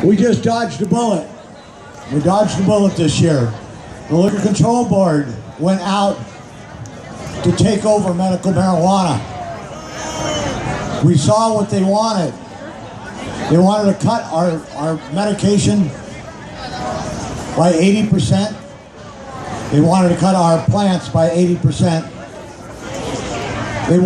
We just dodged a bullet. We dodged a bullet this year. The Liquor Control Board went out to take over medical marijuana. We saw what they wanted. They wanted to cut our medication by 80%. They wanted to cut our plants by 80%. They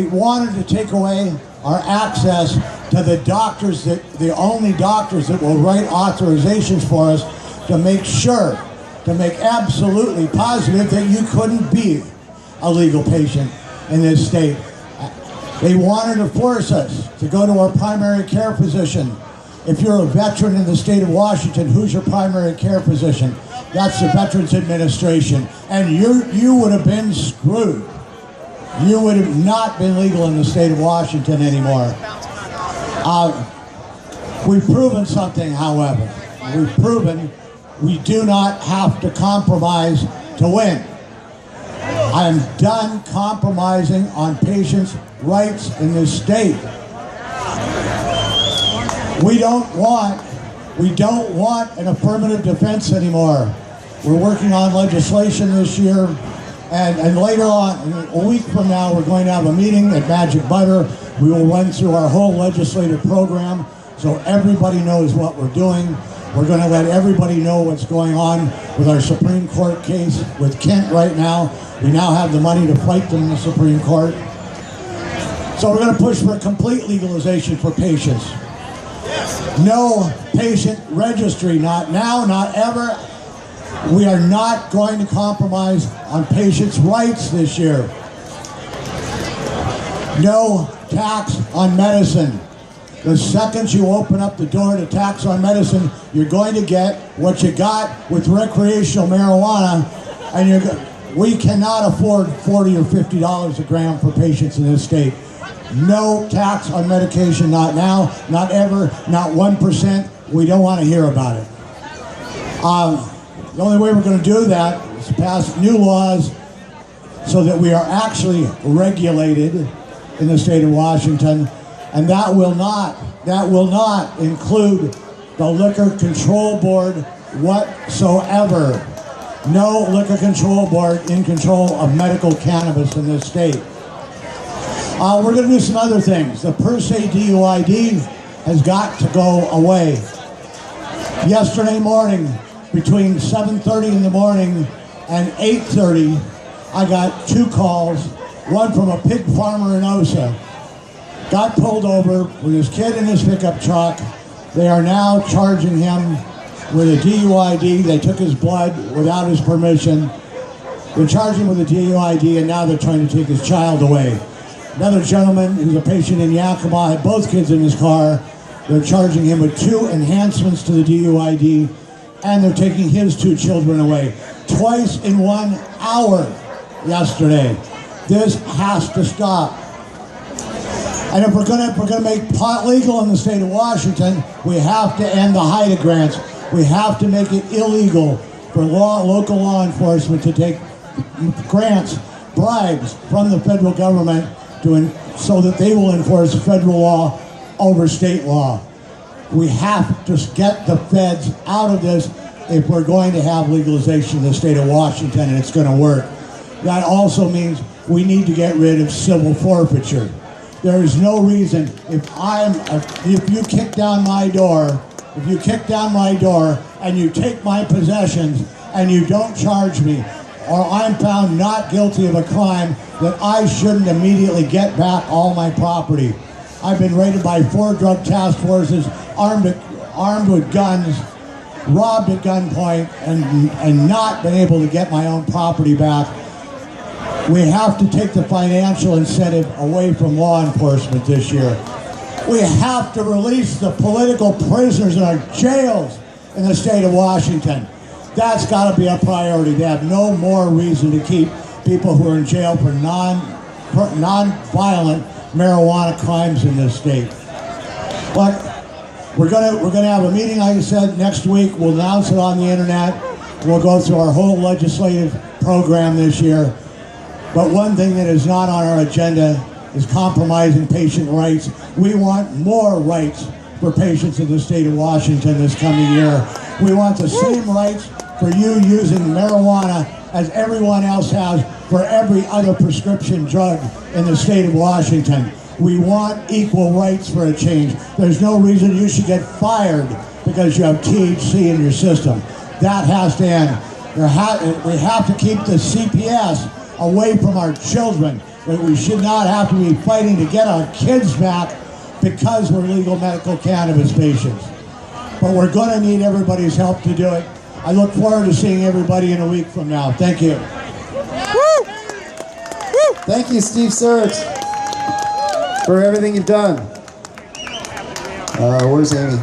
wanted to take away our access to the doctors, the only doctors that will write authorizations for us to make sure, to make absolutely positive that you couldn't be a legal patient in this state. They wanted to force us to go to our primary care physician. If you're a veteran in the state of Washington, who's your primary care physician? That's the Veterans Administration. And you would have been screwed. You would have not been legal in the state of Washington anymore. We've proven something, however. We've proven we do not have to compromise to win. I am done compromising on patients' rights in this state. We don't want an affirmative defense anymore. We're working on legislation this year, and later on, a week from now, we're going to have a meeting at Magic Butter. We will run through our whole legislative program so everybody knows what we're doing. We're going to let everybody know what's going on with our Supreme Court case with Kent right now. We now have the money to fight them in the Supreme Court. So we're going to push for a complete legalization for patients. No patient registry, not now, not ever. We are not going to compromise on patients' rights this year. No tax on medicine. The second you open up the door to tax on medicine, you're going to get what you got with recreational marijuana, and we cannot afford $40 or $50 a gram for patients in this state. No tax on medication, not now, not ever, not 1%. We don't want to hear about it. The only way we're going to do that is to pass new laws so that we are actually regulated in the state of Washington, and that will not include the Liquor Control Board whatsoever. No Liquor Control Board in control of medical cannabis in this state. We're going to do some other things. The per se DUID has got to go away. Yesterday morning, between 7:30 in the morning and 8:30, I got 2 calls, one from a pig farmer in Osa. Got pulled over with his kid in his pickup truck. They are now charging him with a DUID. They took his blood without his permission. They're charging him with a DUID, and now they're trying to take his child away. Another gentleman who's a patient in Yakima had both kids in his car. They're charging him with 2 enhancements to the DUID, and they're taking his 2 children away. Twice in 1 hour yesterday. This has to stop. And if we're gonna make pot legal in the state of Washington, we have to end the HIDA grants. We have to make it illegal for local law enforcement to take grants, bribes from the federal government so that they will enforce federal law over state law. We have to get the feds out of this if we're going to have legalization in the state of Washington, and it's going to work. That also means we need to get rid of civil forfeiture. There is no reason if you kick down my door and you take my possessions and you don't charge me, or I'm found not guilty of a crime, that I shouldn't immediately get back all my property. I've been raided by 4 drug task forces, armed with guns, robbed at gunpoint, and not been able to get my own property back. We have to take the financial incentive away from law enforcement this year. We have to release the political prisoners in our jails in the state of Washington. That's got to be a priority. They have no more reason to keep people who are in jail for non-violent marijuana crimes in this state. But we're gonna have a meeting, like I said, next week. We'll announce it on the internet. We'll go through our whole legislative program this year. But one thing that is not on our agenda is compromising patient rights. We want more rights for patients in the state of Washington this coming year. We want the same rights for you using marijuana as everyone else has for every other prescription drug in the state of Washington. We want equal rights for a change. There's no reason you should get fired because you have THC in your system. That has to end. We have to keep the CPS away from our children. We should not have to be fighting to get our kids back because we're legal medical cannabis patients. But we're going to need everybody's help to do it. I look forward to seeing everybody in a week from now. Thank you. Woo! Woo! Thank you, Steve Sarich, for everything you've done. Where's Amy?